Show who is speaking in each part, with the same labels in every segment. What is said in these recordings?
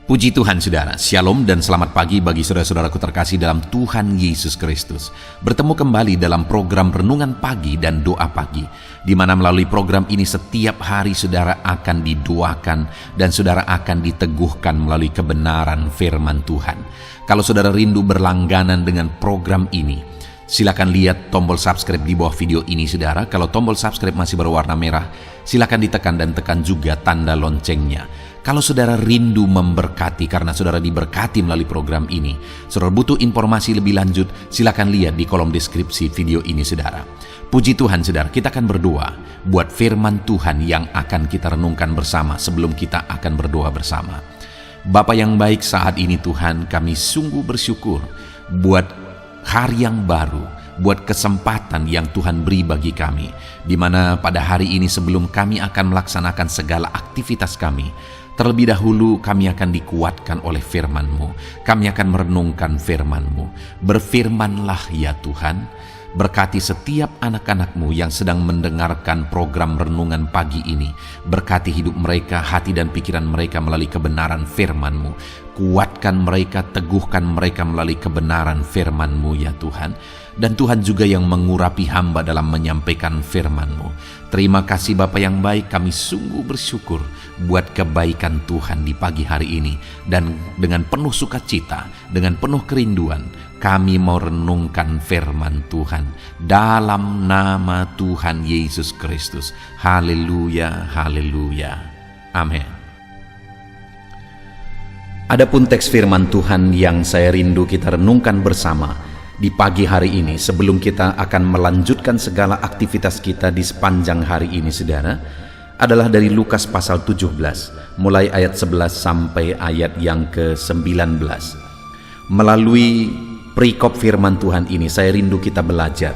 Speaker 1: Puji Tuhan saudara, Shalom dan selamat pagi bagi saudara-saudaraku terkasih dalam Tuhan Yesus Kristus. Bertemu kembali dalam program Renungan Pagi dan Doa Pagi, di mana melalui program ini setiap hari saudara akan didoakan dan saudara akan diteguhkan melalui kebenaran firman Tuhan. Kalau saudara rindu berlangganan dengan program ini, silakan lihat tombol subscribe di bawah video ini saudara. Kalau tombol subscribe masih berwarna merah, silakan ditekan dan tekan juga tanda loncengnya. Kalau saudara rindu memberkati karena saudara diberkati melalui program ini, saudara butuh informasi lebih lanjut, silakan lihat di kolom deskripsi video ini saudara. Puji Tuhan saudara, kita akan berdoa buat firman Tuhan yang akan kita renungkan bersama sebelum kita akan berdoa bersama. Bapa yang baik, saat ini Tuhan kami sungguh bersyukur buat hari yang baru, buat kesempatan yang Tuhan beri bagi kami, di mana pada hari ini sebelum kami akan melaksanakan segala aktivitas kami, terlebih dahulu kami akan dikuatkan oleh firman-Mu. Kami akan merenungkan firman-Mu. Berfirmanlah ya Tuhan, berkati setiap anak-anak-Mu yang sedang mendengarkan program Renungan Pagi ini. Berkati hidup mereka, hati dan pikiran mereka melalui kebenaran firman-Mu. Kuatkan mereka, teguhkan mereka melalui kebenaran firman-Mu ya Tuhan. Dan Tuhan juga yang mengurapi hamba dalam menyampaikan firman-Mu. Terima kasih Bapa yang baik, kami sungguh bersyukur buat kebaikan Tuhan di pagi hari ini. Dan dengan penuh sukacita, dengan penuh kerinduan, kami mau renungkan firman Tuhan dalam nama Tuhan Yesus Kristus. Haleluya, haleluya. Amin. Adapun teks firman Tuhan yang saya rindu kita renungkan bersama di pagi hari ini sebelum kita akan melanjutkan segala aktivitas kita di sepanjang hari ini saudara, adalah dari Lukas pasal 17 mulai ayat 11 sampai ayat yang ke-19. Melalui perikop firman Tuhan ini saya rindu kita belajar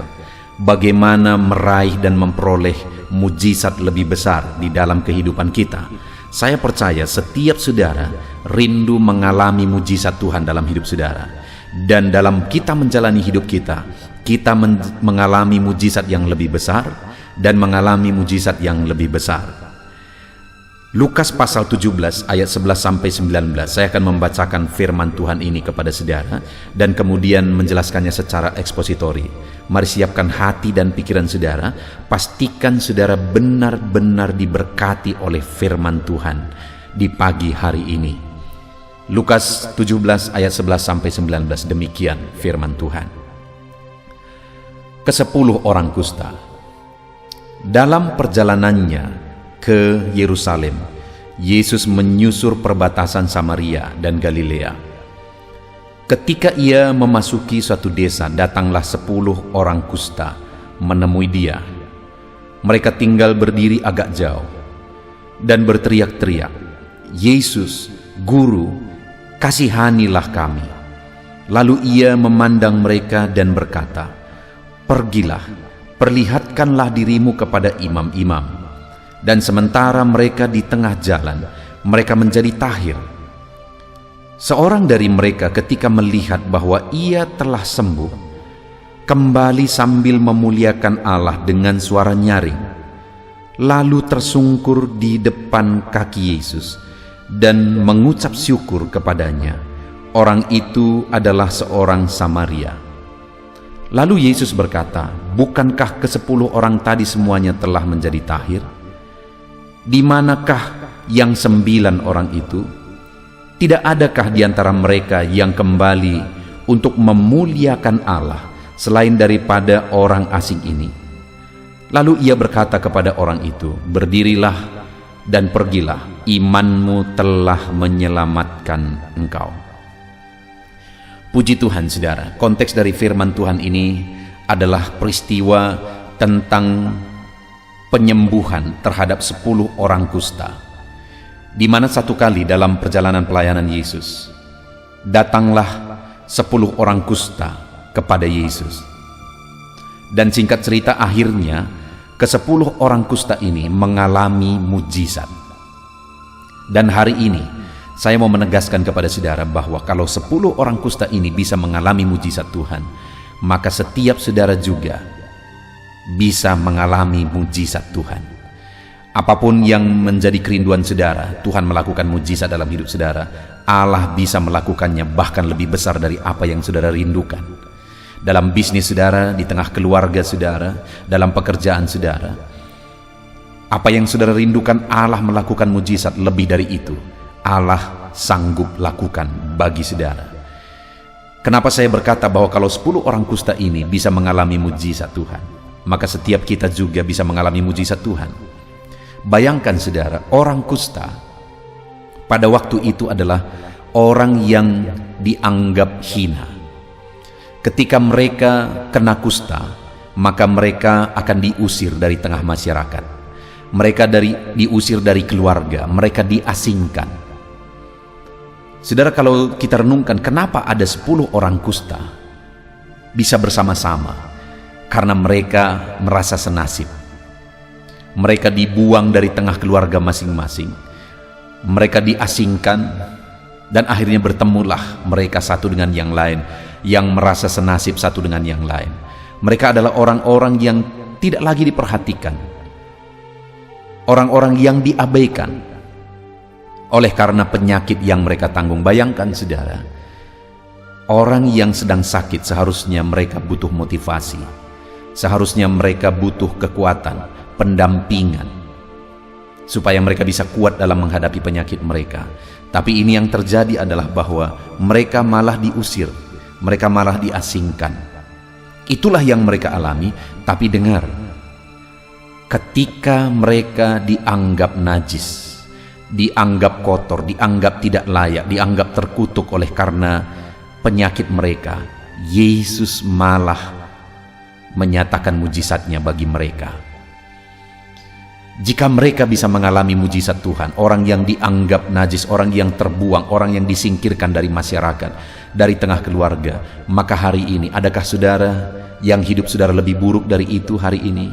Speaker 1: bagaimana meraih dan memperoleh mujizat lebih besar di dalam kehidupan kita. Saya percaya setiap saudara rindu mengalami mujizat Tuhan dalam hidup saudara. Dan dalam kita menjalani hidup kita mengalami mujizat yang lebih besar dan mengalami mujizat yang lebih besar. Lukas pasal 17 ayat 11 sampai 19. Saya akan membacakan firman Tuhan ini kepada saudara dan kemudian menjelaskannya secara ekspositori. Mari siapkan hati dan pikiran saudara, pastikan saudara benar-benar diberkati oleh firman Tuhan di pagi hari ini. Lukas 17 ayat 11 sampai 19, demikian firman Tuhan. Ke-10 orang kusta. Dalam perjalanannya ke Yerusalem, Yesus menyusur perbatasan Samaria dan Galilea. Ketika ia memasuki suatu desa, datanglah 10 orang kusta menemui dia. Mereka tinggal berdiri agak jauh dan berteriak-teriak, "Yesus, Guru, kasihanilah kami." Lalu ia memandang mereka dan berkata, "Pergilah, perlihatkanlah dirimu kepada imam-imam." Dan sementara mereka di tengah jalan, mereka menjadi tahir. Seorang dari mereka ketika melihat bahwa ia telah sembuh, kembali sambil memuliakan Allah dengan suara nyaring, lalu tersungkur di depan kaki Yesus dan mengucap syukur kepadanya. Orang itu adalah seorang Samaria. Lalu Yesus berkata, "Bukankah ke-10 orang tadi semuanya telah menjadi tahir? Di manakah yang 9 orang itu? Tidak adakah di antara mereka yang kembali untuk memuliakan Allah selain daripada orang asing ini?" Lalu ia berkata kepada orang itu, "Berdirilah dan pergilah, imanmu telah menyelamatkan engkau." Puji Tuhan saudara, konteks dari firman Tuhan ini adalah peristiwa tentang penyembuhan terhadap 10 orang kusta, di mana satu kali dalam perjalanan pelayanan Yesus, datanglah 10 orang kusta kepada Yesus. Dan singkat cerita akhirnya ke-10 orang kusta ini mengalami mujizat. Dan hari ini saya mau menegaskan kepada saudara bahwa kalau 10 orang kusta ini bisa mengalami mujizat Tuhan, maka setiap saudara juga bisa mengalami mujizat Tuhan. Apapun yang menjadi kerinduan saudara, Tuhan melakukan mujizat dalam hidup saudara. Allah bisa melakukannya bahkan lebih besar dari apa yang saudara rindukan. Dalam bisnis saudara, di tengah keluarga saudara, dalam pekerjaan saudara. Apa yang saudara rindukan, Allah melakukan mujizat lebih dari itu. Allah sanggup lakukan bagi saudara. Kenapa saya berkata bahwa kalau 10 orang kusta ini bisa mengalami mujizat Tuhan, maka setiap kita juga bisa mengalami mujizat Tuhan. Bayangkan saudara, orang kusta pada waktu itu adalah orang yang dianggap hina. Ketika mereka kena kusta, maka mereka akan diusir dari tengah masyarakat. Mereka diusir dari keluarga, mereka diasingkan. Saudara, kalau kita renungkan kenapa ada 10 orang kusta bisa bersama-sama, karena mereka merasa senasib. Mereka dibuang dari tengah keluarga masing-masing. Mereka diasingkan dan akhirnya bertemulah mereka satu dengan yang lain, yang merasa senasib satu dengan yang lain. Mereka adalah orang-orang yang tidak lagi diperhatikan, orang-orang yang diabaikan oleh karena penyakit yang mereka tanggung. Bayangkan saudara, orang yang sedang sakit seharusnya mereka butuh motivasi, seharusnya mereka butuh kekuatan, pendampingan, supaya mereka bisa kuat dalam menghadapi penyakit mereka. Tapi ini yang terjadi adalah bahwa mereka malah diusir, mereka malah diasingkan. Itulah yang mereka alami. Tapi dengar, ketika mereka dianggap najis, dianggap kotor, dianggap tidak layak, dianggap terkutuk oleh karena penyakit mereka, Yesus malah menyatakan mujizatnya bagi mereka. Jika mereka bisa mengalami mujizat Tuhan, orang yang dianggap najis, orang yang terbuang, orang yang disingkirkan dari masyarakat, dari tengah keluarga, maka hari ini adakah saudara yang hidup saudara lebih buruk dari itu hari ini?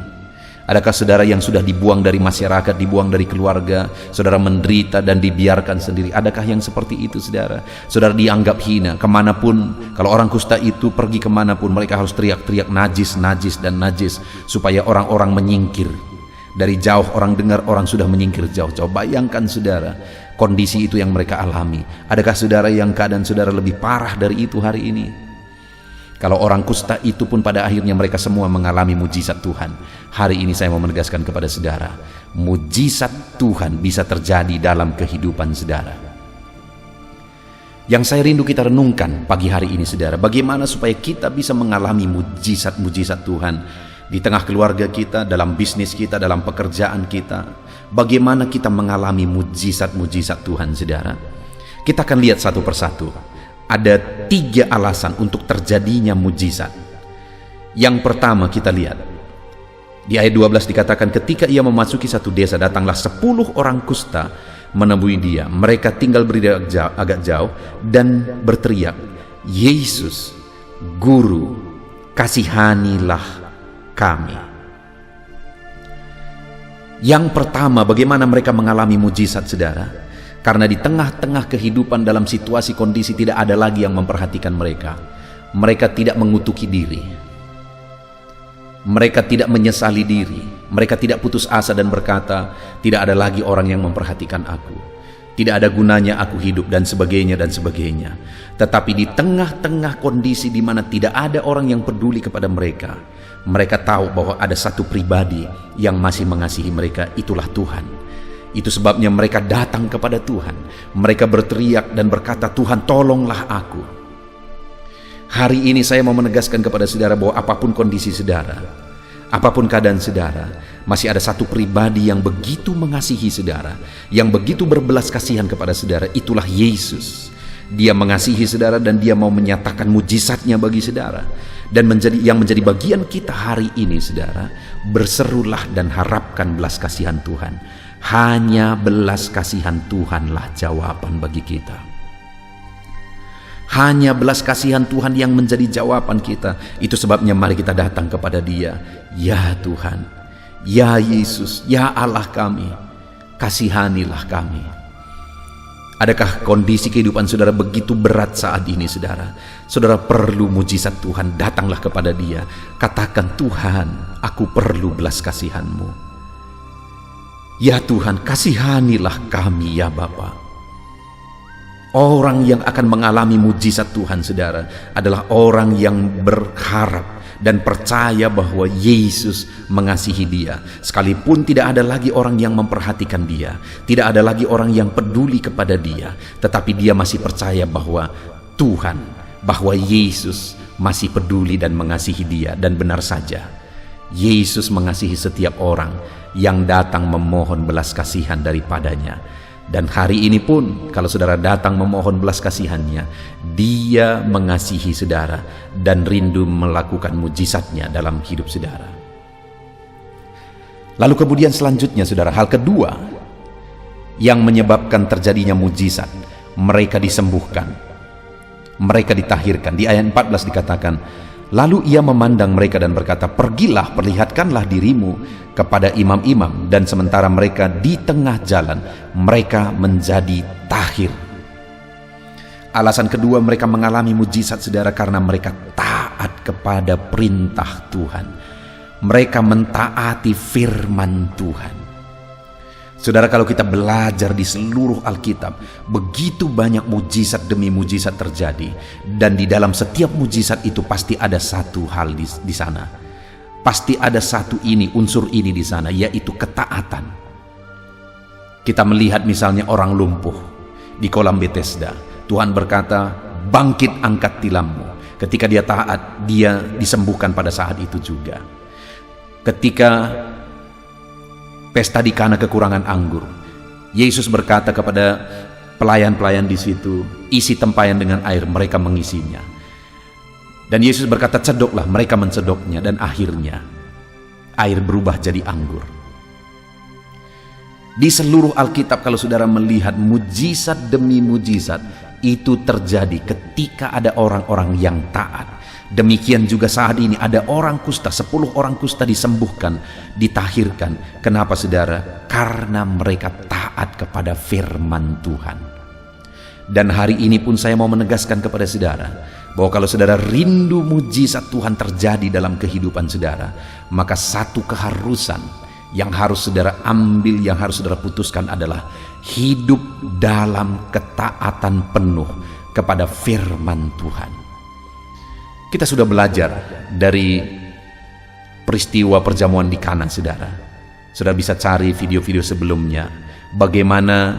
Speaker 1: Adakah saudara yang sudah dibuang dari masyarakat, dibuang dari keluarga, saudara menderita dan dibiarkan sendiri? Adakah yang seperti itu saudara? Saudara dianggap hina kemanapun. Kalau orang kusta itu pergi kemanapun, mereka harus teriak-teriak najis, najis, dan najis, supaya orang-orang menyingkir. Dari jauh orang dengar, orang sudah menyingkir jauh-jauh. Bayangkan saudara, kondisi itu yang mereka alami. Adakah saudara yang keadaan saudara lebih parah dari itu hari ini? Kalau orang kusta itu pun pada akhirnya mereka semua mengalami mujizat Tuhan. Hari ini saya mau menegaskan kepada saudara, mujizat Tuhan bisa terjadi dalam kehidupan saudara. Yang saya rindu kita renungkan pagi hari ini saudara, bagaimana supaya kita bisa mengalami mujizat-mujizat Tuhan di tengah keluarga kita, dalam bisnis kita, dalam pekerjaan kita. Bagaimana kita mengalami mujizat-mujizat Tuhan saudara? Kita akan lihat satu persatu. Ada 3 alasan untuk terjadinya mujizat. Yang pertama kita lihat di ayat 12 dikatakan, ketika ia memasuki satu desa, datanglah 10 orang kusta menemui dia. Mereka tinggal berdiri agak jauh dan berteriak, Yesus, Guru, kasihanilah kami. Yang pertama, bagaimana mereka mengalami mujizat saudara? Karena di tengah-tengah kehidupan dalam situasi kondisi tidak ada lagi yang memperhatikan mereka. Mereka tidak mengutuki diri. Mereka tidak menyesali diri. Mereka tidak putus asa dan berkata, tidak ada lagi orang yang memperhatikan aku. Tidak ada gunanya aku hidup, dan sebagainya dan sebagainya. Tetapi di tengah-tengah kondisi di mana tidak ada orang yang peduli kepada mereka, mereka tahu bahwa ada satu pribadi yang masih mengasihi mereka, itulah Tuhan. Itu sebabnya mereka datang kepada Tuhan. Mereka berteriak dan berkata, Tuhan tolonglah aku. Hari ini saya mau menegaskan kepada saudara bahwa apapun kondisi saudara, apapun keadaan saudara, masih ada satu pribadi yang begitu mengasihi saudara, yang begitu berbelas kasihan kepada saudara, itulah Yesus. Dia mengasihi saudara dan dia mau menyatakan mujizatnya bagi saudara. Dan yang menjadi bagian kita hari ini saudara, berserulah dan harapkan belas kasihan Tuhan. Hanya belas kasihan Tuhanlah jawaban bagi kita. Hanya belas kasihan Tuhan yang menjadi jawaban kita. Itu sebabnya mari kita datang kepada Dia. Ya Tuhan, ya Yesus, ya Allah kami, kasihanilah kami. Adakah kondisi kehidupan saudara begitu berat saat ini saudara? Saudara perlu mujizat Tuhan, datanglah kepada Dia. Katakan, Tuhan, aku perlu belas kasihan-Mu. Ya Tuhan, kasihanilah kami ya Bapa. Orang yang akan mengalami mujizat Tuhan, saudara, adalah orang yang berharap dan percaya bahwa Yesus mengasihi dia. Sekalipun tidak ada lagi orang yang memperhatikan dia, tidak ada lagi orang yang peduli kepada dia, tetapi dia masih percaya bahwa Tuhan, bahwa Yesus masih peduli dan mengasihi dia. Dan benar saja, Yesus mengasihi setiap orang yang datang memohon belas kasihan daripadanya. Dan hari ini pun kalau saudara datang memohon belas kasihannya, dia mengasihi saudara dan rindu melakukan mujizatnya dalam hidup saudara. Lalu kemudian selanjutnya saudara, hal kedua yang menyebabkan terjadinya mujizat, mereka disembuhkan, mereka ditahirkan. Di ayat 14 dikatakan, lalu ia memandang mereka dan berkata, pergilah, perlihatkanlah dirimu kepada imam-imam. Dan sementara mereka di tengah jalan, mereka menjadi tahir. Alasan kedua mereka mengalami mujizat saudara, karena mereka taat kepada perintah Tuhan. Mereka mentaati firman Tuhan. Saudara, kalau kita belajar di seluruh Alkitab, begitu banyak mujizat demi mujizat terjadi, dan di dalam setiap mujizat itu pasti ada satu hal di sana. Pasti ada satu unsur ini di sana, yaitu ketaatan. Kita melihat misalnya orang lumpuh di kolam Bethesda. Tuhan berkata, bangkit, angkat tilammu. Ketika dia taat, dia disembuhkan pada saat itu juga. Ketika pesta di Kana kekurangan anggur, Yesus berkata kepada pelayan-pelayan di situ, isi tempayan dengan air, mereka mengisinya. Dan Yesus berkata, cedoklah, mereka mencedoknya, dan akhirnya air berubah jadi anggur. Di seluruh Alkitab kalau saudara melihat mujizat demi mujizat itu terjadi ketika ada orang-orang yang taat. Demikian juga saat ini ada orang kusta, 10 orang kusta disembuhkan, ditahirkan. Kenapa saudara? Karena mereka taat kepada firman Tuhan. Dan hari ini pun saya mau menegaskan kepada saudara, bahwa kalau saudara rindu mujizat Tuhan terjadi dalam kehidupan saudara, maka satu keharusan yang harus saudara ambil, yang harus saudara putuskan adalah hidup dalam ketaatan penuh kepada firman Tuhan. Kita sudah belajar dari peristiwa perjamuan di Kana, saudara. Saudara bisa cari video-video sebelumnya, bagaimana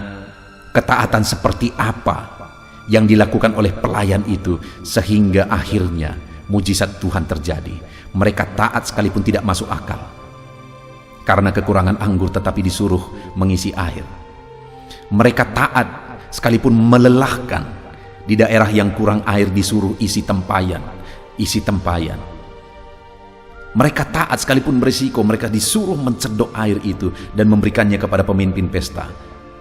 Speaker 1: ketaatan seperti apa yang dilakukan oleh pelayan itu sehingga akhirnya mujizat Tuhan terjadi. Mereka taat sekalipun tidak masuk akal, karena kekurangan anggur tetapi disuruh mengisi air. Mereka taat sekalipun melelahkan, di daerah yang kurang air disuruh isi tempayan. Mereka taat sekalipun berisiko, mereka disuruh mencedok air itu dan memberikannya kepada pemimpin pesta.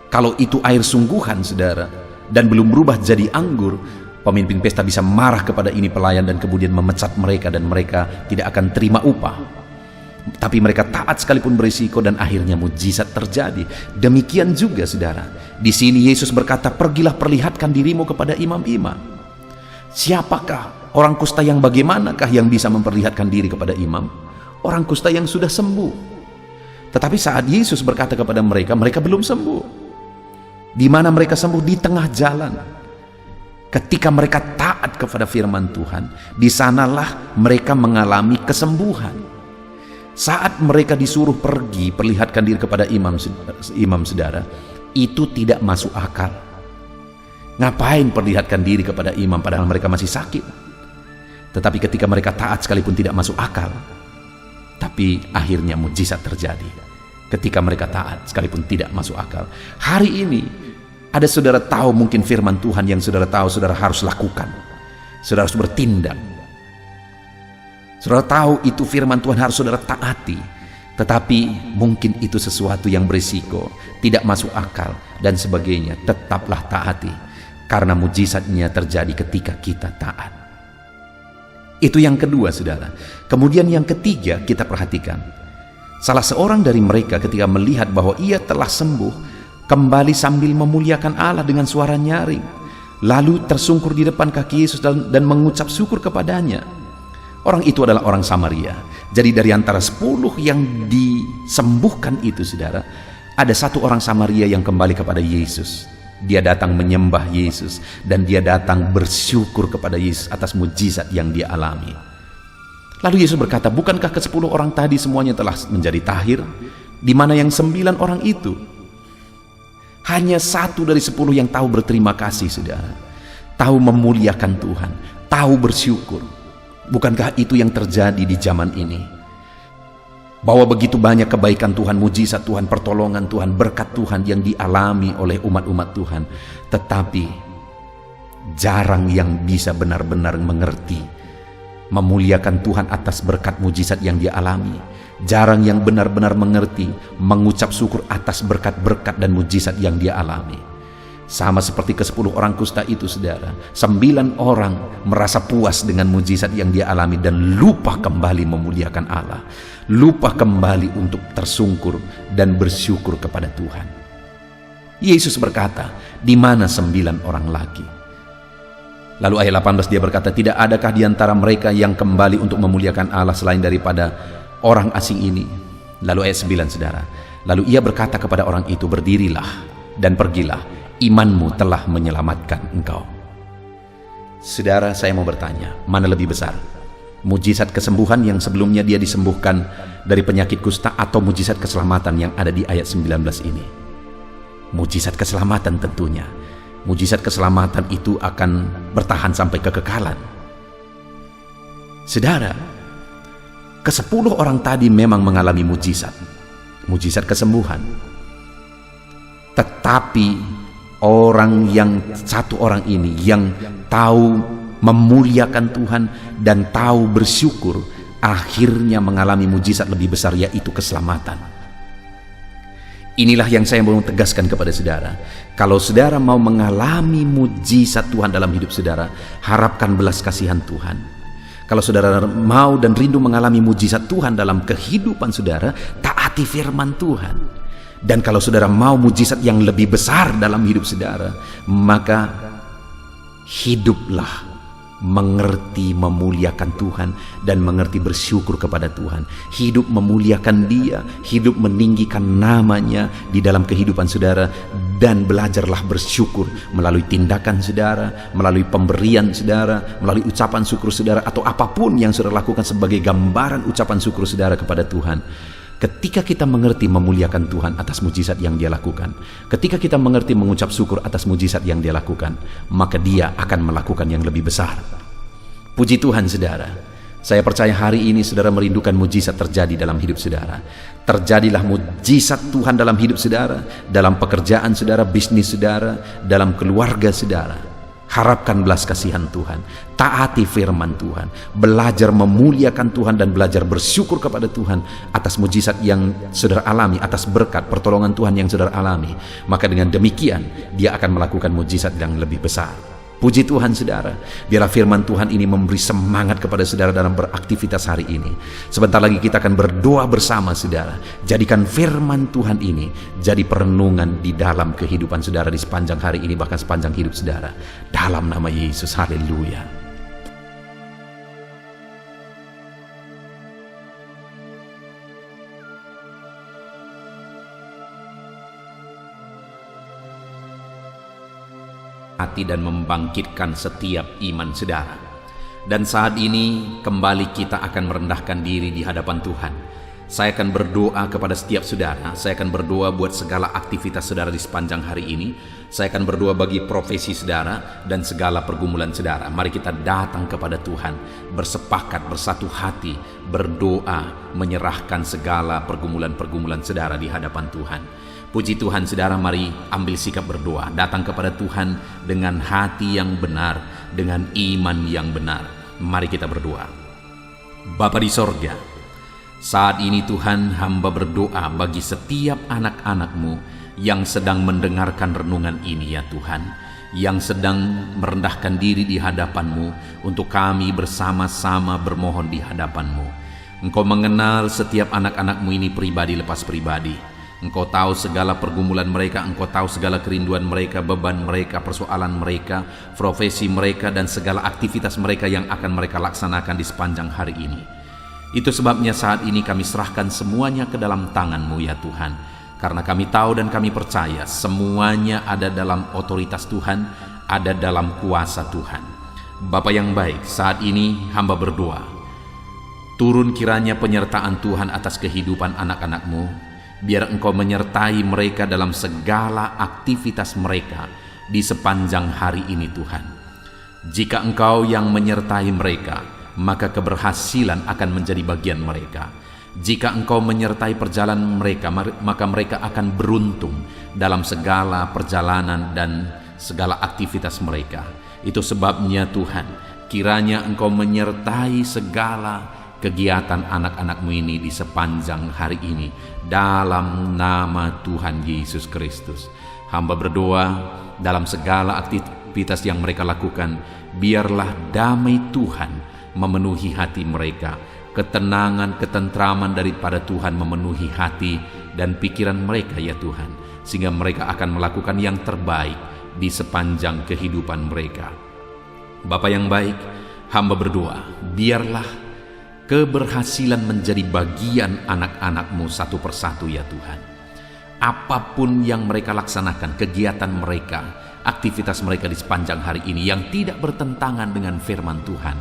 Speaker 1: Kalau itu air sungguhan saudara, dan belum berubah jadi anggur, pemimpin pesta bisa marah kepada ini pelayan dan kemudian memecat mereka, dan mereka tidak akan terima upah. Tapi mereka taat sekalipun berisiko, dan akhirnya mujizat terjadi. Demikian juga saudara, di sini Yesus berkata, pergilah, perlihatkan dirimu kepada imam-imam. Siapakah orang kusta yang bagaimanakah yang bisa memperlihatkan diri kepada imam? Orang kusta yang sudah sembuh. Tetapi saat Yesus berkata kepada mereka, mereka belum sembuh. Di mana mereka sembuh? Di tengah jalan. Ketika mereka taat kepada firman Tuhan, di sanalah mereka mengalami kesembuhan. Saat mereka disuruh pergi, perlihatkan diri kepada imam saudara, itu tidak masuk akal. Ngapain perlihatkan diri kepada imam padahal mereka masih sakit? Tetapi ketika mereka taat sekalipun tidak masuk akal, tapi akhirnya mujizat terjadi. Ketika mereka taat sekalipun tidak masuk akal. Hari ini ada saudara tahu mungkin firman Tuhan yang saudara tahu saudara harus lakukan, saudara harus bertindak. Saudara tahu itu firman Tuhan harus saudara taati, tetapi mungkin itu sesuatu yang berisiko, tidak masuk akal dan sebagainya. Tetaplah taati, karena mujizatnya terjadi ketika kita taat. Itu yang kedua saudara. Kemudian yang ketiga, kita perhatikan, salah seorang dari mereka ketika melihat bahwa ia telah sembuh, kembali sambil memuliakan Allah dengan suara nyaring, lalu tersungkur di depan kaki Yesus dan mengucap syukur kepadanya. Orang itu adalah orang Samaria. Jadi dari antara 10 yang disembuhkan itu saudara, Ada satu orang Samaria yang kembali kepada Yesus. Dia datang menyembah Yesus, dan dia datang bersyukur kepada Yesus atas mujizat yang dia alami. Lalu Yesus berkata, bukankah ke-10 orang tadi semuanya telah menjadi tahir? Di mana yang 9 orang itu? Hanya 1 dari 10 yang tahu berterima kasih, saudara. Tahu memuliakan Tuhan, tahu bersyukur. Bukankah itu yang terjadi di zaman ini? Bahwa begitu banyak kebaikan Tuhan, mujizat Tuhan, pertolongan Tuhan, berkat Tuhan yang dialami oleh umat-umat Tuhan. Tetapi jarang yang bisa benar-benar mengerti, memuliakan Tuhan atas berkat mujizat yang dia alami. Jarang yang benar-benar mengerti, mengucap syukur atas berkat-berkat dan mujizat yang dia alami. Sama seperti ke-10 orang kusta itu, saudara. 9 orang merasa puas dengan mujizat yang dia alami dan lupa kembali memuliakan Allah. Lupa kembali untuk tersungkur dan bersyukur kepada Tuhan. Yesus berkata, di mana 9 orang lagi? Lalu ayat 18 dia berkata, tidak adakah di antara mereka yang kembali untuk memuliakan Allah selain daripada orang asing ini? Lalu ayat 9, saudara. Lalu ia berkata kepada orang itu, berdirilah dan pergilah. Imanmu telah menyelamatkan engkau. Saudara, saya mau bertanya, mana lebih besar? Mujizat kesembuhan yang sebelumnya dia disembuhkan dari penyakit kusta, atau mujizat keselamatan yang ada di ayat 19 ini? Mujizat keselamatan tentunya. Mujizat keselamatan itu akan bertahan sampai kekekalan. Saudara, ke-10 orang tadi memang mengalami mujizat kesembuhan. Tetapi orang yang 1 orang ini yang tahu memuliakan Tuhan dan tahu bersyukur, akhirnya mengalami mujizat lebih besar, yaitu keselamatan. Inilah yang saya mau tegaskan kepada saudara. Kalau saudara mau mengalami mujizat Tuhan dalam hidup saudara, harapkan belas kasihan Tuhan. Kalau saudara mau dan rindu mengalami mujizat Tuhan dalam kehidupan saudara, taati firman Tuhan. Dan kalau saudara mau mujizat yang lebih besar dalam hidup saudara, maka hiduplah mengerti memuliakan Tuhan dan mengerti bersyukur kepada Tuhan. Hidup memuliakan Dia, hidup meninggikan namanya di dalam kehidupan saudara, dan belajarlah bersyukur melalui tindakan saudara, melalui pemberian saudara, melalui ucapan syukur saudara, atau apapun yang saudara lakukan sebagai gambaran ucapan syukur saudara kepada Tuhan. Ketika kita mengerti memuliakan Tuhan atas mujizat yang Dia lakukan, ketika kita mengerti mengucap syukur atas mujizat yang Dia lakukan, maka Dia akan melakukan yang lebih besar. Puji Tuhan, saudara. Saya percaya hari ini saudara merindukan mujizat terjadi dalam hidup saudara. Terjadilah mujizat Tuhan dalam hidup saudara, dalam pekerjaan saudara, bisnis saudara, dalam keluarga saudara. Harapkan belas kasihan Tuhan, taati firman Tuhan, belajar memuliakan Tuhan dan belajar bersyukur kepada Tuhan atas mujizat yang saudara alami, atas berkat pertolongan Tuhan yang saudara alami. Maka dengan demikian Dia akan melakukan mujizat yang lebih besar. Puji Tuhan, saudara. Biarlah firman Tuhan ini memberi semangat kepada saudara dalam beraktivitas hari ini. Sebentar lagi kita akan berdoa bersama, saudara. Jadikan firman Tuhan ini jadi perenungan di dalam kehidupan saudara di sepanjang hari ini, bahkan sepanjang hidup saudara. Dalam nama Yesus, haleluya. Hati dan membangkitkan setiap iman saudara. Dan saat ini kembali kita akan merendahkan diri di hadapan Tuhan. Saya akan berdoa kepada setiap saudara. Saya akan berdoa buat segala aktivitas saudara di sepanjang hari ini. Saya akan berdoa bagi profesi saudara dan segala pergumulan saudara. Mari kita datang kepada Tuhan, bersepakat, bersatu hati, berdoa, menyerahkan segala pergumulan-pergumulan saudara di hadapan Tuhan. Puji Tuhan, saudara, mari ambil sikap berdoa. Datang kepada Tuhan dengan hati yang benar, dengan iman yang benar. Mari kita berdoa. Bapa di sorga, saat ini Tuhan, hamba berdoa bagi setiap anak-anak-Mu yang sedang mendengarkan renungan ini, ya Tuhan, yang sedang merendahkan diri di hadapan-Mu, untuk kami bersama-sama bermohon di hadapan-Mu. Engkau mengenal setiap anak-anak-Mu ini pribadi lepas pribadi. Engkau tahu segala pergumulan mereka, Engkau tahu segala kerinduan mereka, beban mereka, persoalan mereka, profesi mereka, dan segala aktivitas mereka yang akan mereka laksanakan di sepanjang hari ini. Itu sebabnya saat ini kami serahkan semuanya ke dalam tangan-Mu, ya Tuhan. Karena kami tahu dan kami percaya semuanya ada dalam otoritas Tuhan, ada dalam kuasa Tuhan. Bapa yang baik, saat ini hamba berdoa, turun kiranya penyertaan Tuhan atas kehidupan anak-anak-Mu, biar Engkau menyertai mereka dalam segala aktivitas mereka di sepanjang hari ini Tuhan. Jika Engkau yang menyertai mereka, maka keberhasilan akan menjadi bagian mereka. Jika Engkau menyertai perjalanan mereka, maka mereka akan beruntung dalam segala perjalanan dan segala aktivitas mereka. Itu sebabnya Tuhan, kiranya Engkau menyertai segala kegiatan anak-anak-Mu ini di sepanjang hari ini, dalam nama Tuhan Yesus Kristus. Hamba berdoa, dalam segala aktivitas yang mereka lakukan, biarlah damai Tuhan memenuhi hati mereka. Ketenangan, ketentraman daripada Tuhan memenuhi hati dan pikiran mereka ya Tuhan, sehingga mereka akan melakukan yang terbaik di sepanjang kehidupan mereka. Bapa yang baik, hamba berdoa, biarlah keberhasilan menjadi bagian anak-anak-Mu satu persatu ya Tuhan. Apapun yang mereka laksanakan, kegiatan mereka, aktivitas mereka di sepanjang hari ini yang tidak bertentangan dengan firman Tuhan,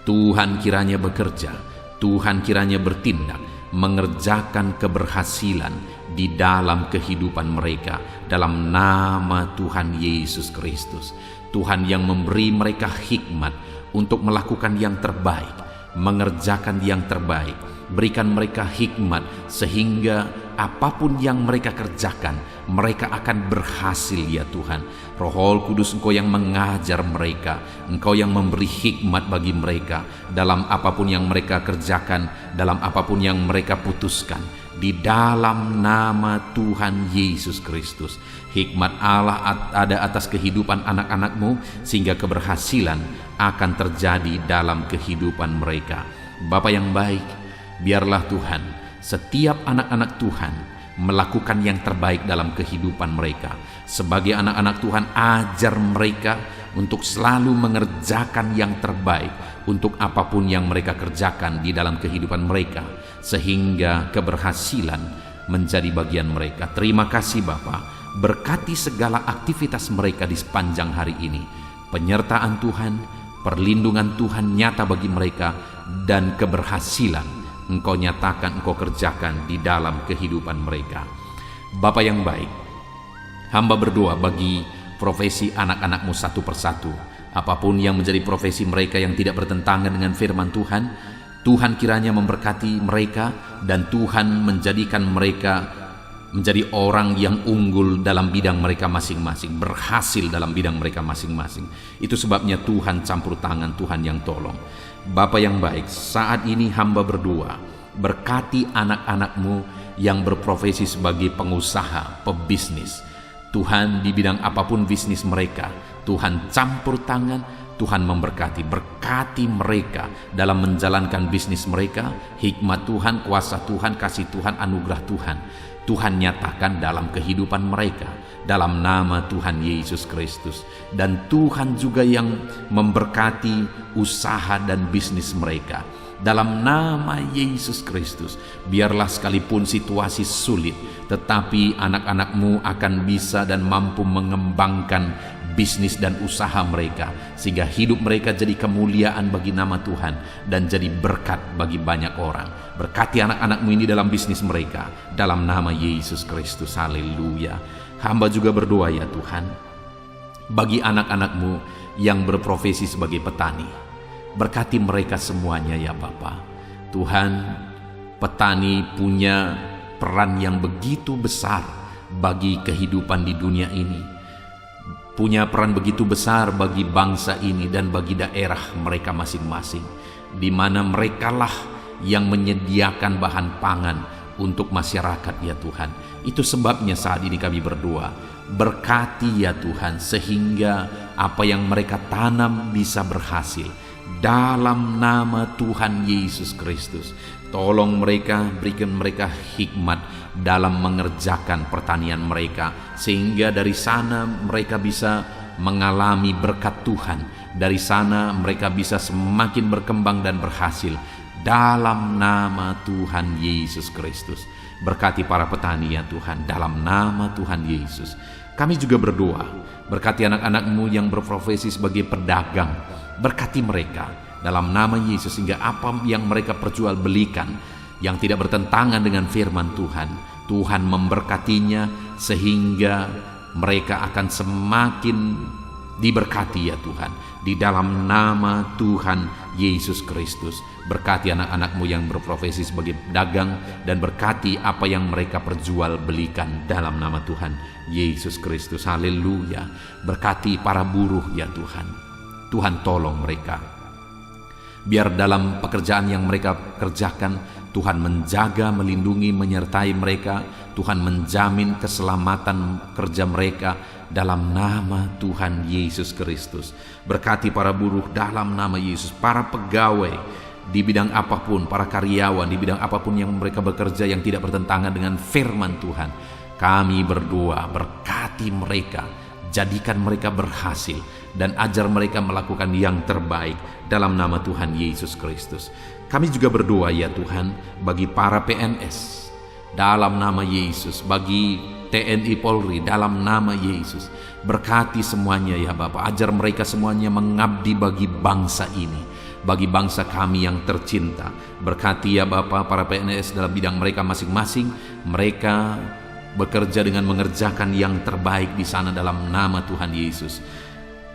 Speaker 1: Tuhan kiranya bekerja, Tuhan kiranya bertindak, mengerjakan keberhasilan di dalam kehidupan mereka, dalam nama Tuhan Yesus Kristus. Tuhan yang memberi mereka hikmat untuk melakukan yang terbaik, mengerjakan yang terbaik. Berikan mereka hikmat sehingga apapun yang mereka kerjakan, mereka akan berhasil ya Tuhan. Roh Kudus, Engkau yang mengajar mereka, Engkau yang memberi hikmat bagi mereka dalam apapun yang mereka kerjakan, dalam apapun yang mereka putuskan. Di dalam nama Tuhan Yesus Kristus, hikmat Allah ada atas kehidupan anak-anak-Mu, sehingga keberhasilan akan terjadi dalam kehidupan mereka. Bapa yang baik, biarlah Tuhan, setiap anak-anak Tuhan melakukan yang terbaik dalam kehidupan mereka. Sebagai anak-anak Tuhan, ajar mereka untuk selalu mengerjakan yang terbaik untuk apapun yang mereka kerjakan di dalam kehidupan mereka, sehingga keberhasilan menjadi bagian mereka. Terima kasih Bapa, berkati segala aktivitas mereka di sepanjang hari ini. Penyertaan Tuhan, perlindungan Tuhan nyata bagi mereka, dan keberhasilan Engkau nyatakan, Engkau kerjakan di dalam kehidupan mereka. Bapa yang baik, hamba berdoa bagi profesi anak-anak-Mu satu persatu. Apapun yang menjadi profesi mereka yang tidak bertentangan dengan firman Tuhan, Tuhan kiranya memberkati mereka, dan Tuhan menjadikan mereka menjadi orang yang unggul dalam bidang mereka masing-masing, berhasil dalam bidang mereka masing-masing. Itu sebabnya Tuhan campur tangan, Tuhan yang tolong. Bapa yang baik, saat ini hamba berdoa, berkati anak-anak-Mu yang berprofesi sebagai pengusaha, pebisnis. Tuhan, di bidang apapun bisnis mereka, Tuhan campur tangan, Tuhan memberkati. Berkati mereka dalam menjalankan bisnis mereka. Hikmat Tuhan, kuasa Tuhan, kasih Tuhan, anugerah Tuhan, Tuhan nyatakan dalam kehidupan mereka, dalam nama Tuhan Yesus Kristus. Dan Tuhan juga yang memberkati usaha dan bisnis mereka, dalam nama Yesus Kristus. Biarlah sekalipun situasi sulit, tetapi anak-anak-Mu akan bisa dan mampu mengembangkan bisnis dan usaha mereka, sehingga hidup mereka jadi kemuliaan bagi nama Tuhan dan jadi berkat bagi banyak orang. Berkati anak-anak-Mu ini dalam bisnis mereka, dalam nama Yesus Kristus. Haleluya. Hamba juga berdoa ya Tuhan, bagi anak-anak-Mu yang berprofesi sebagai petani. Berkati mereka semuanya ya Bapa. Tuhan, petani punya peran yang begitu besar bagi kehidupan di dunia ini, punya peran begitu besar bagi bangsa ini dan bagi daerah mereka masing-masing, di mana merekalah yang menyediakan bahan pangan untuk masyarakat ya Tuhan. Itu sebabnya saat ini kami berdoa, berkati ya Tuhan, sehingga apa yang mereka tanam bisa berhasil, dalam nama Tuhan Yesus Kristus. Tolong mereka, berikan mereka hikmat dalam mengerjakan pertanian mereka, sehingga dari sana mereka bisa mengalami berkat Tuhan. Dari sana mereka bisa semakin berkembang dan berhasil, dalam nama Tuhan Yesus Kristus. Berkati para petani ya Tuhan, dalam nama Tuhan Yesus. Kami juga berdoa, berkati anak-anak-Mu yang berprofesi sebagai pedagang. Berkati mereka dalam nama Yesus, sehingga apa yang mereka perjualbelikan yang tidak bertentangan dengan firman Tuhan, Tuhan memberkatinya sehingga mereka akan semakin diberkati ya Tuhan. Di dalam nama Tuhan Yesus Kristus, berkati anak-anak-Mu yang berprofesi sebagai pedagang, dan berkati apa yang mereka perjualbelikan dalam nama Tuhan Yesus Kristus. Haleluya. Berkati para buruh ya Tuhan. Tuhan tolong mereka. Biar dalam pekerjaan yang mereka kerjakan, Tuhan menjaga, melindungi, menyertai mereka. Tuhan menjamin keselamatan kerja mereka dalam nama Tuhan Yesus Kristus. Berkati para buruh dalam nama Yesus, para pegawai di bidang apapun, para karyawan di bidang apapun yang mereka bekerja yang tidak bertentangan dengan firman Tuhan. Kami berdoa, berkati mereka, jadikan mereka berhasil, dan ajar mereka melakukan yang terbaik dalam nama Tuhan Yesus Kristus. Kami juga berdoa ya Tuhan bagi para PNS dalam nama Yesus, bagi TNI Polri dalam nama Yesus. Berkati semuanya ya Bapa, ajar mereka semuanya mengabdi bagi bangsa ini, bagi bangsa kami yang tercinta. Berkati ya Bapa para PNS dalam bidang mereka masing-masing. Mereka bekerja dengan mengerjakan yang terbaik di sana dalam nama Tuhan Yesus.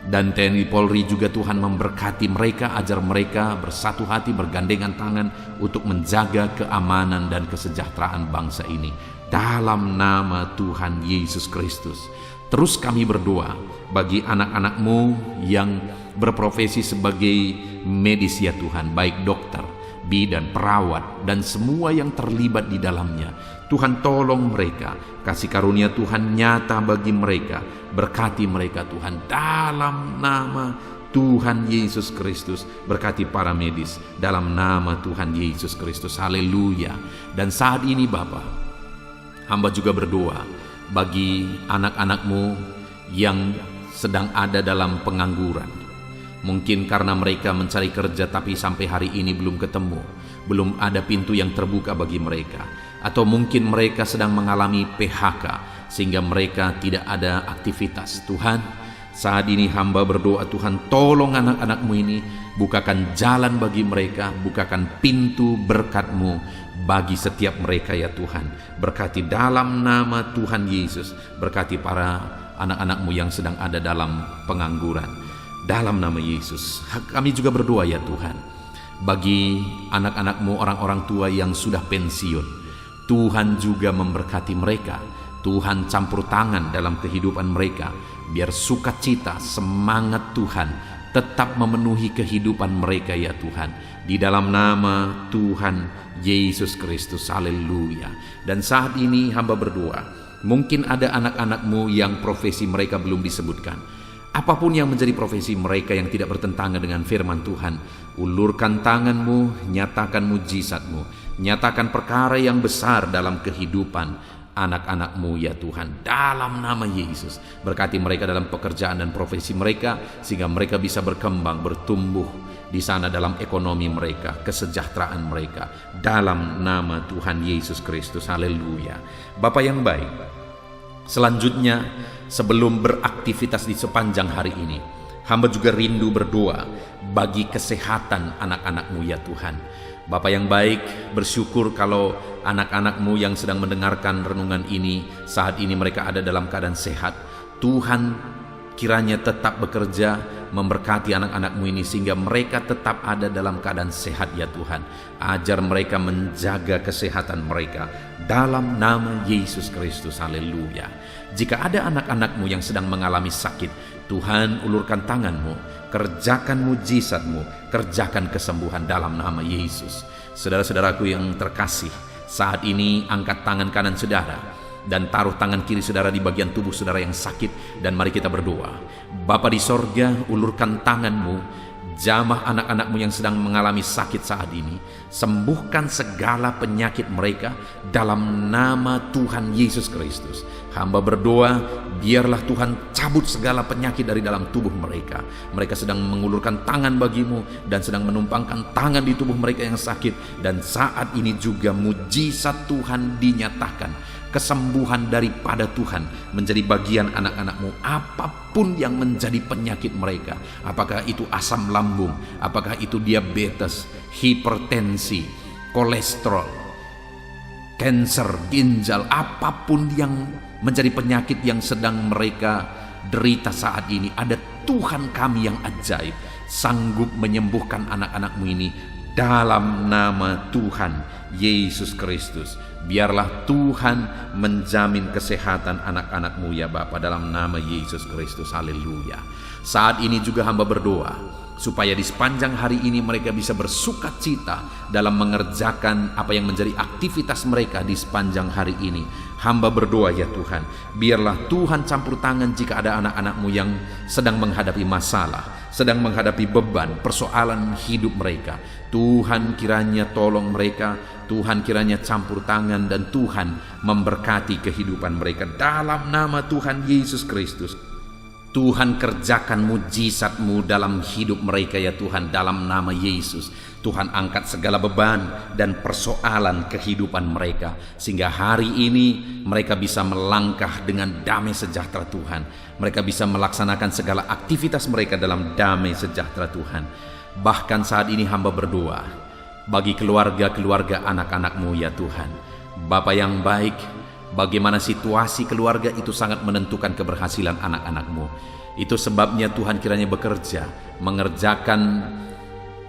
Speaker 1: Dan TNI Polri juga Tuhan memberkati mereka, ajar mereka bersatu hati, bergandengan tangan untuk menjaga keamanan dan kesejahteraan bangsa ini dalam nama Tuhan Yesus Kristus. Terus kami berdoa bagi anak-anak-Mu yang berprofesi sebagai medis ya Tuhan, baik dokter, bidan, perawat, dan semua yang terlibat di dalamnya. Tuhan tolong mereka, kasih karunia Tuhan nyata bagi mereka. Berkati mereka Tuhan dalam nama Tuhan Yesus Kristus. Berkati para medis dalam nama Tuhan Yesus Kristus. Haleluya. Dan saat ini Bapa, hamba juga berdoa bagi anak-anak-Mu yang sedang ada dalam pengangguran. Mungkin karena mereka mencari kerja tapi sampai hari ini belum ketemu, belum ada pintu yang terbuka bagi mereka. Atau mungkin mereka sedang mengalami PHK sehingga mereka tidak ada aktivitas. Tuhan, saat ini hamba berdoa, Tuhan tolong anak-anak-Mu ini, bukakan jalan bagi mereka, bukakan pintu berkat-Mu bagi setiap mereka ya Tuhan. Berkati dalam nama Tuhan Yesus, berkati para anak-anak-Mu yang sedang ada dalam pengangguran dalam nama Yesus. Kami juga berdoa ya Tuhan bagi anak-anak-Mu, orang-orang tua yang sudah pensiun. Tuhan juga memberkati mereka. Tuhan campur tangan dalam kehidupan mereka, biar sukacita, semangat Tuhan tetap memenuhi kehidupan mereka ya Tuhan, di dalam nama Tuhan Yesus Kristus. Haleluya. Dan saat ini hamba berdoa, mungkin ada anak-anak-Mu yang profesi mereka belum disebutkan. Apapun yang menjadi profesi mereka yang tidak bertentangan dengan firman Tuhan, ulurkan tangan-Mu, nyatakan mujizat-Mu, nyatakan perkara yang besar dalam kehidupan anak-anak-Mu ya Tuhan, dalam nama Yesus. Berkati mereka dalam pekerjaan dan profesi mereka, sehingga mereka bisa berkembang, bertumbuh di sana dalam ekonomi mereka, kesejahteraan mereka, dalam nama Tuhan Yesus Kristus. Haleluya. Bapa yang baik, selanjutnya sebelum beraktivitas di sepanjang hari ini, hamba juga rindu berdoa bagi kesehatan anak-anak-Mu ya Tuhan. Bapa yang baik, bersyukur kalau anak-anak-Mu yang sedang mendengarkan renungan ini, saat ini mereka ada dalam keadaan sehat. Tuhan kiranya tetap bekerja memberkati anak-anak-Mu ini sehingga mereka tetap ada dalam keadaan sehat ya Tuhan. Ajar mereka menjaga kesehatan mereka dalam nama Yesus Kristus. Haleluya. Jika ada anak-anak-Mu yang sedang mengalami sakit, Tuhan ulurkan tangan-Mu, kerjakan mujizat-Mu, kerjakan kesembuhan dalam nama Yesus. Saudara-saudaraku yang terkasih, saat ini angkat tangan kanan saudara dan taruh tangan kiri saudara di bagian tubuh saudara yang sakit, dan mari kita berdoa. Bapa di sorga, ulurkan tangan-Mu Jamah anak-anakmu yang sedang mengalami sakit saat ini, sembuhkan segala penyakit mereka dalam nama Tuhan Yesus Kristus. Hamba berdoa, biarlah Tuhan cabut segala penyakit dari dalam tubuh mereka. Mereka sedang mengulurkan tangan bagimu dan sedang menumpangkan tangan di tubuh mereka yang sakit. Dan saat ini juga mujizat Tuhan dinyatakan. Kesembuhan daripada Tuhan menjadi bagian anak-anakmu. Apapun yang menjadi penyakit mereka, apakah itu asam lambung, apakah itu diabetes, hipertensi, kolesterol, kanker ginjal, apapun yang menjadi penyakit yang sedang mereka derita saat ini, ada Tuhan kami yang ajaib sanggup menyembuhkan anak-anakmu ini dalam nama Tuhan Yesus Kristus. Biarlah Tuhan menjamin kesehatan anak-anakmu ya Bapa, dalam nama Yesus Kristus. Haleluya. Saat ini juga hamba berdoa supaya di sepanjang hari ini mereka bisa bersukacita dalam mengerjakan apa yang menjadi aktivitas mereka di sepanjang hari ini. Hamba berdoa ya Tuhan, biarlah Tuhan campur tangan jika ada anak-anakmu yang sedang menghadapi masalah, sedang menghadapi beban, persoalan hidup mereka. Tuhan kiranya tolong mereka, Tuhan kiranya campur tangan, dan Tuhan memberkati kehidupan mereka dalam nama Tuhan Yesus Kristus. Tuhan kerjakan mujizat-Mu dalam hidup mereka ya Tuhan, dalam nama Yesus. Tuhan angkat segala beban dan persoalan kehidupan mereka, sehingga hari ini mereka bisa melangkah dengan damai sejahtera Tuhan. Mereka bisa melaksanakan segala aktivitas mereka dalam damai sejahtera Tuhan. Bahkan saat ini hamba berdoa bagi keluarga-keluarga anak-anak-Mu ya Tuhan. Bapa yang baik, bagaimana situasi keluarga itu sangat menentukan keberhasilan anak-anak-Mu. Itu sebabnya Tuhan kiranya bekerja, mengerjakan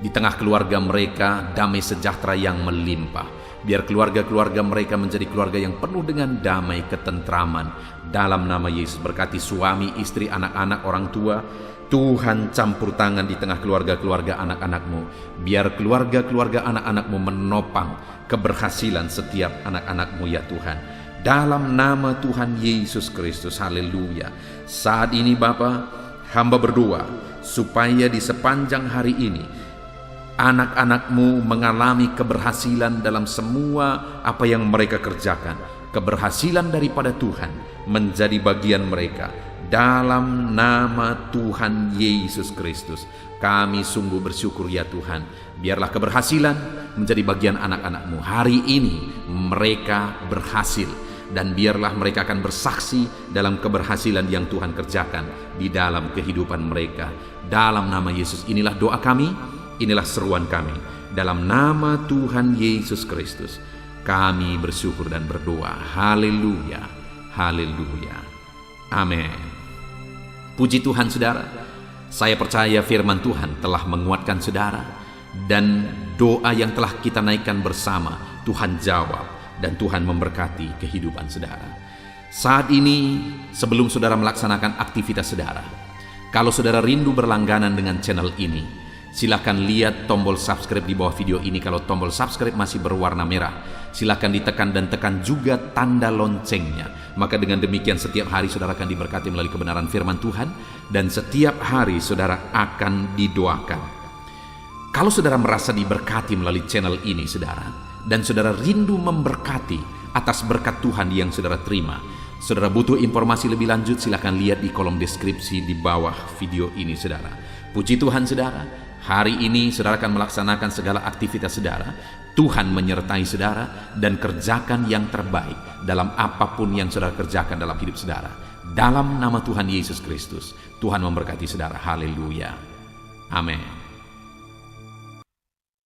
Speaker 1: di tengah keluarga mereka damai sejahtera yang melimpah. Biar keluarga-keluarga mereka menjadi keluarga yang penuh dengan damai ketentraman. Dalam nama Yesus, berkati suami, istri, anak-anak, orang tua. Tuhan campur tangan di tengah keluarga-keluarga anak-anak-Mu. Biar keluarga-keluarga anak-anak-Mu menopang keberhasilan setiap anak-anak-Mu ya Tuhan. Dalam nama Tuhan Yesus Kristus. Haleluya. Saat ini Bapa, hamba berdoa supaya di sepanjang hari ini anak-anak-Mu mengalami keberhasilan dalam semua apa yang mereka kerjakan. Keberhasilan daripada Tuhan menjadi bagian mereka. Dalam nama Tuhan Yesus Kristus, kami sungguh bersyukur ya Tuhan. Biarlah keberhasilan menjadi bagian anak-anak-Mu. Hari ini mereka berhasil, dan biarlah mereka akan bersaksi dalam keberhasilan yang Tuhan kerjakan di dalam kehidupan mereka. Dalam nama Yesus, inilah doa kami, inilah seruan kami. Dalam nama Tuhan Yesus Kristus, kami bersyukur dan berdoa. Haleluya, haleluya, amin. Puji Tuhan saudara, saya percaya firman Tuhan telah menguatkan saudara, dan doa yang telah kita naikkan bersama Tuhan jawab, dan Tuhan memberkati kehidupan saudara. Saat ini sebelum saudara melaksanakan aktivitas saudara, kalau saudara rindu berlangganan dengan channel ini, silakan lihat tombol subscribe di bawah video ini. Kalau tombol subscribe masih berwarna merah, silakan ditekan dan tekan juga tanda loncengnya. Maka dengan demikian setiap hari saudara akan diberkati melalui kebenaran firman Tuhan, dan setiap hari saudara akan didoakan. Kalau saudara merasa diberkati melalui channel ini saudara, dan saudara rindu memberkati atas berkat Tuhan yang saudara terima, saudara butuh informasi lebih lanjut, silakan lihat di kolom deskripsi di bawah video ini saudara. Puji Tuhan saudara, hari ini saudara akan melaksanakan segala aktivitas saudara. Tuhan menyertai saudara, dan kerjakan yang terbaik dalam apapun yang saudara kerjakan dalam hidup saudara. Dalam nama Tuhan Yesus Kristus, Tuhan memberkati saudara. Haleluya, amin.